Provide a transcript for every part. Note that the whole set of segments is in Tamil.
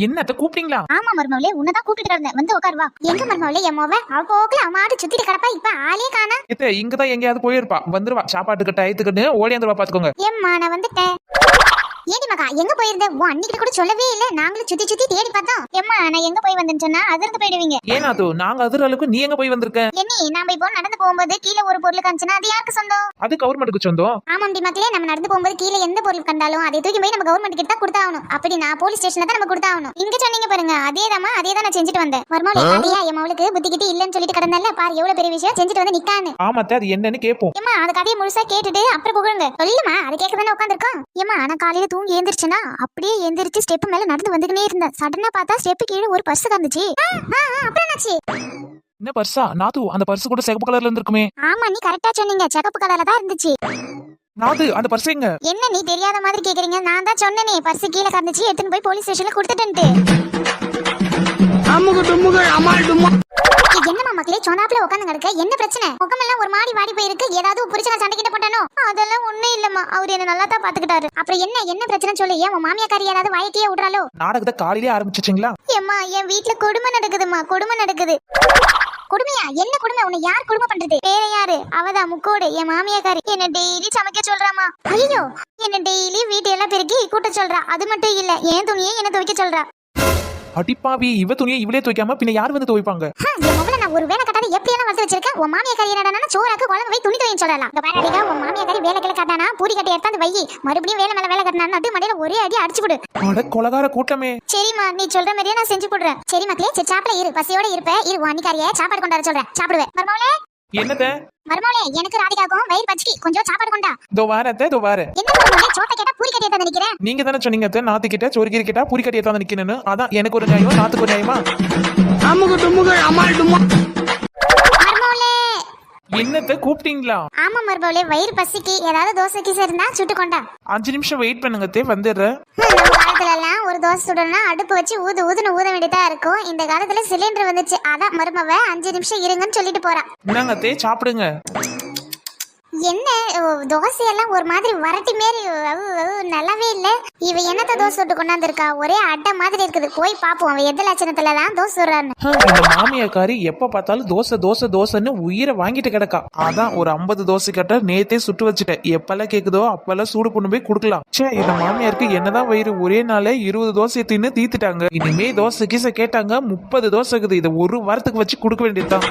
என்னத்த கூப்பிட்டீங்களா? ஆமா மருமவளே, உன்னதான் கூப்பிட்டு இருந்தேன், வந்து உட்காருவா. எங்க மருமவளே என் மோவ அவ போக்குல அம்மாட்டு சுத்திட்டு கிடப்பா, இப்ப ஆளே காணா. இங்கதான் எங்கேயாவது போயிருப்பா, வந்துருவா சாப்பாட்டுக்கு டயத்துக்குன்னு ஓடியாந்துருவா பாத்துக்கோங்க. ஏம்மா நான் வந்துட்டேன். ஏடி மகா எங்க போயிருந்த? உன் அன்னிக்கிட்ட கூட சொல்லவே இல்ல, நாங்களும் சுத்தி சுத்தி தேடி பார்த்தோம். ஏம்மா நான் எங்க போய் வந்தேன்னு சொன்னா அதிர்ந்து போயிடுவீங்க. ஏனா அது நாங்க அதிர அளவுக்கு நீ எங்க போய் வந்திருக்க? என்னி நாம இப்போ நடந்து போகும்போது கீழே ஒரு பொருள் காமிச்சனா அது யாருக்கு சொந்தம்? அது கவர்மெண்ட்டுக்கு சொந்தம். ஆமாம் மக்களே, நம்ம நடந்து போகும்போது கீழே எந்த பொருள் கண்டாலும் அதை தூக்கி போய் நம்ம கவர்மெண்ட் கிட்ட தான் கொடுத்தாகணும். அப்படி நான் போலீஸ் ஸ்டேஷன்ல தான் நம்ம கொடுத்தாகணும். இங்க சொன்னீங்க பாருங்க, அதேதான் நான் செஞ்சுட்டு வந்தேன். மர்மோளே அதையா என் மவளுக்கு புத்திக்கிட்டு இல்லன்னு சொல்லிட்டு கிடந்தல்ல, பாரு எவ்வளவு பெரிய விஷயம் செஞ்சுட்டு வந்து நிக்கான்னு. ஆமாத்த அது என்னன்னு கேப்போம். ஏமா அந்த கதையை முழுசா கேட்டுட்டு அப்புறம் புகழுங்க. சொல்லுமா, அதை கேட்க தானே உட்காந்துருக்கோம். ஏமா ஆனா காலையில தூங்கி எழுந்திரிச்சுன்னா அப்படியே எந்திரிச்சு ஸ்டெப் மேல நடந்து வந்துக்கினே இருந்தேன். சடனா பார்த்தா ஸ்டெப் கீழே ஒரு பர்ஸ் இருந்துச்சு. அப்புறம் என்னாச்சு? என்ன பர்ஸா? நாது அந்த பர்ஸ் கூட சிகப்பு கலர்ல இருந்திருக்குமே. ஆமா நீ கரெக்டா சொன்னீங்க, சிகப்பு கலர்ல தான் இருந்துச்சு. நாது அந்த பர்ஸ் எங்க? என்ன நீ தெரியாத மாதிரி கேக்குறீங்க? நான் தான் சொன்னேனே பர்ஸ் கீழே கிடந்துச்சு, எடுத்துன்னு போய் போலீஸ் ஸ்டேஷன்ல கொடுத்துட்டேன்ட்டு. என்னமா மக்களே சொன்னாப்ல உட்காந்து கிடக்க, என்ன பிரச்சனை? முகமெல்லாம் ஒரு மாடி வாடி போயிருக்கு, ஏதாவது புரிச்சன சண்டை கிட்ட போட்டானோ? அதெல்லாம் ஒண்ணு இல்லம்மா, அவரு என்ன நல்லா தான் பாத்துக்கிட்டாரு. அப்புறம் என்ன பிரச்சனை சொல்லு. ஏன் உன் மாமியாக்காரி யாராவது வாய்க்கையே விடுறாளோ? நாடகத்தை காலையிலே ஆரம்பிச்சிட்டீங்களா? ஏம்மா என் வீட்டுல கொடுமை நடக்குதுமா, கொடுமை நடக்குது. கொடுமையா? என்ன கொடுமை? உன்னை யார் கொடுமை பண்றது? வேற யாரு? அவதான் முக்கோடு, என் மாமியாக்காரி. என்ன டெய்லி சமைக்க சொல்றாமா. ஐயோ, என்ன டெய்லி வீட்டையெல்லாம் பெருக்கி கூட்ட சொல்றா. அது மட்டும் இல்ல, என் துணியை என்ன துவைக்க சொல்றா. அடிப்பாவி, இவ துணியை இவளே துவைக்காம பின்ன யார் வந்து துவைப்பாங்க? நான் ஒரு வேலை கட்டாத எப்படி எல்லாம் வளர்த்து வச்சிருக்கேன். உன் மாமியாக்காரி என்னடா சோறாக்கு குழம்பு வை துணி துவைன்னு சொல்லலாம். இந்த பாராடிக்கா உன் மாமியாக்காரி வேலை கிளை காட்டானா பூரி கட்டை எடுத்தாந்து வை, மறுபடியும் வேலை மேல வேலை கட்டினா அது மடையில ஒரே அடி அடிச்சு விடு. அட கொலகார கூட்டமே. சரிம்மா நீ சொல்ற மாதிரியே நான் செஞ்சு போடுறேன். சரி மக்களே, சரி சாப்பிட இரு, பசியோட இருப்ப இரு. உன் அன்னிக்காரியை சாப்பாடு கொண்டாட சொல்றேன், சாப்பிடுவேன். மர்மோளே என்னத? மர்மோளே எனக்கு ராதிகாக்கும் வயிறு பச்சிக்கு கொஞ்சம் சாப்பாடு கொண்டா. இதோ வாரேன். என்ன மர்மோளே சோட்ட கேட்டா பூரி கட்டி எடுத்து நிக்கிறேன். நீங்க தானே சொன்னீங்க நாத்து கிட்ட சோறுகீரை கிட்ட பூரி கட்டி எடுத்து நிக்கணும்னு. அதான் எனக்கு ஒரு நியாயம், நாத்துக்கு ஒரு நியாயமா? மர்மோளே என்னத்த கூப்பிட்டீங்களா? ஆமா மர்மோளே, வயிறு பசிக்கு ஏதாவது தோசைக்கு இருந்தா சுட்டு கொண்டா. 5 நிமிஷம் வெயிட் பண்ணுங்க, வந்துடுறேன். நம்ம காலத்துல எல்லாம் ஒரு தோசை சுடனா அடுப்பு வச்சு ஊதுன்னு ஊத வேண்டியதா இருக்கும். இந்த காலத்துல சிலிண்டர் வந்துச்சு, அதான் மருமவ 5 நிமிஷம் இருங்கன்னு சொல்லிட்டு போறா. என்னங்க சாப்பிடுங்க. என்ன தோசையெல்லாம் ஒரு மாதிரி வரட்டி மாரி நல்லாவே இல்ல. இவ என்னத்த தோசை சுட்டு கொண்டாந்துருக்கா? ஒரே அட்டை மாதிரி இருக்குது. போய் பாப்போம் அவ எந்த லட்சணத்துல தான் தோசை சுடுறான்னு. இந்த மாமியாக்காரி எப்ப பார்த்தாலும் தோசைன்னு உயிரை வாங்கிட்டு கிடக்கா. அதான் ஒரு 50 தோசை கட்ட நேத்தே சுட்டு வச்சுட்டேன். எப்பெல்லாம் கேக்குதோ அப்பெல்லாம் சூடு பண்ணு போய் குடுக்கலாம். சே, இந்த மாமியாருக்கு என்னதான் வயிறு, ஒரே நாளே 20 தோசை தின்னு தீத்துட்டாங்க. இனிமே தோசை கீச கேட்டாங்க 30 தோசை இருக்குது. இதை ஒரு வாரத்துக்கு வச்சு கொடுக்க வேண்டியதுதான்.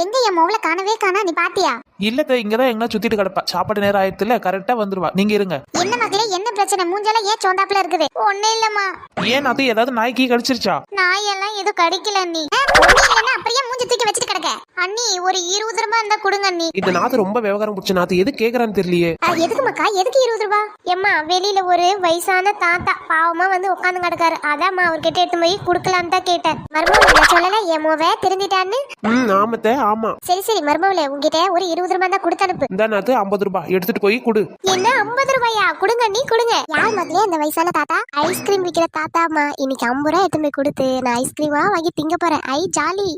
எங்க என் மோவல காணவே காணா, நீ பாத்தியா? இல்ல இங்கதான் எங்க சுத்திட்டு கிடப்பா. சாப்பாடு நேரம் ஆயிரத்துல கரெக்டா வந்துருவா. நீங்க இருங்க. என்ன மக்களே என்ன பிரச்சனை? மூஞ்செல்லாம் ஏன் சோந்தாப்புல இருக்குது? ஒண்ணு இல்லம்மா. ஏன் அது ஏதாவது நாய்க்கு கடிச்சிருச்சா? நாய் எல்லாம் எதுவும் கடிக்கல அண்ணி. ஒண்ணு இல்லன்னா அப்படியே மூஞ்சி தூக்கி வச்சிட்டு கிடக்க. அண்ணி ஒரு 20 ரூபாய் இருந்தா கொடுங்க அண்ணி. இந்த நாத்து ரொம்ப விவகாரம் பிடிச்ச நாத்து, எது கேக்குறான்னு தெரியலையே. எதுக்கு மக்கா, எதுக்கு 20 ரூபாய்? எம்மா வெளியில ஒரு வயசான தாத்தா பாவமா வந்து உட்கார்ந்து கிடக்காரு, அதாம்மா அவர்கிட்ட எடுத்து போய் குடுக்கலான்னு தான் கேட்டேன். மர்மவளே சொல்லல என் மோவ திருந்திட்டான்னு. ஆமத்த ஆமா. சரி மர்மவளே உங்ககிட்ட ஒரு 20 ரூபாய் தான் கொடுத்து அனுப்பு. இந்த நாத்து 50 ரூபாய் எடுத்துட்டு போய் குடு. என்ன 50 ரூபாயா? கொடுங்க நீ கொடுங்க. யார் மக்களே அந்த வயசான தாத்தா? ஐஸ்கிரீம் விக்கிற தாத்தாமா. இன்னைக்கு 50 ரூபாய் எடுத்து போய் கொடுத்து நான் ஐஸ்கிரீமா வாங்கி திங்க போறேன். ஐ ஜாலி.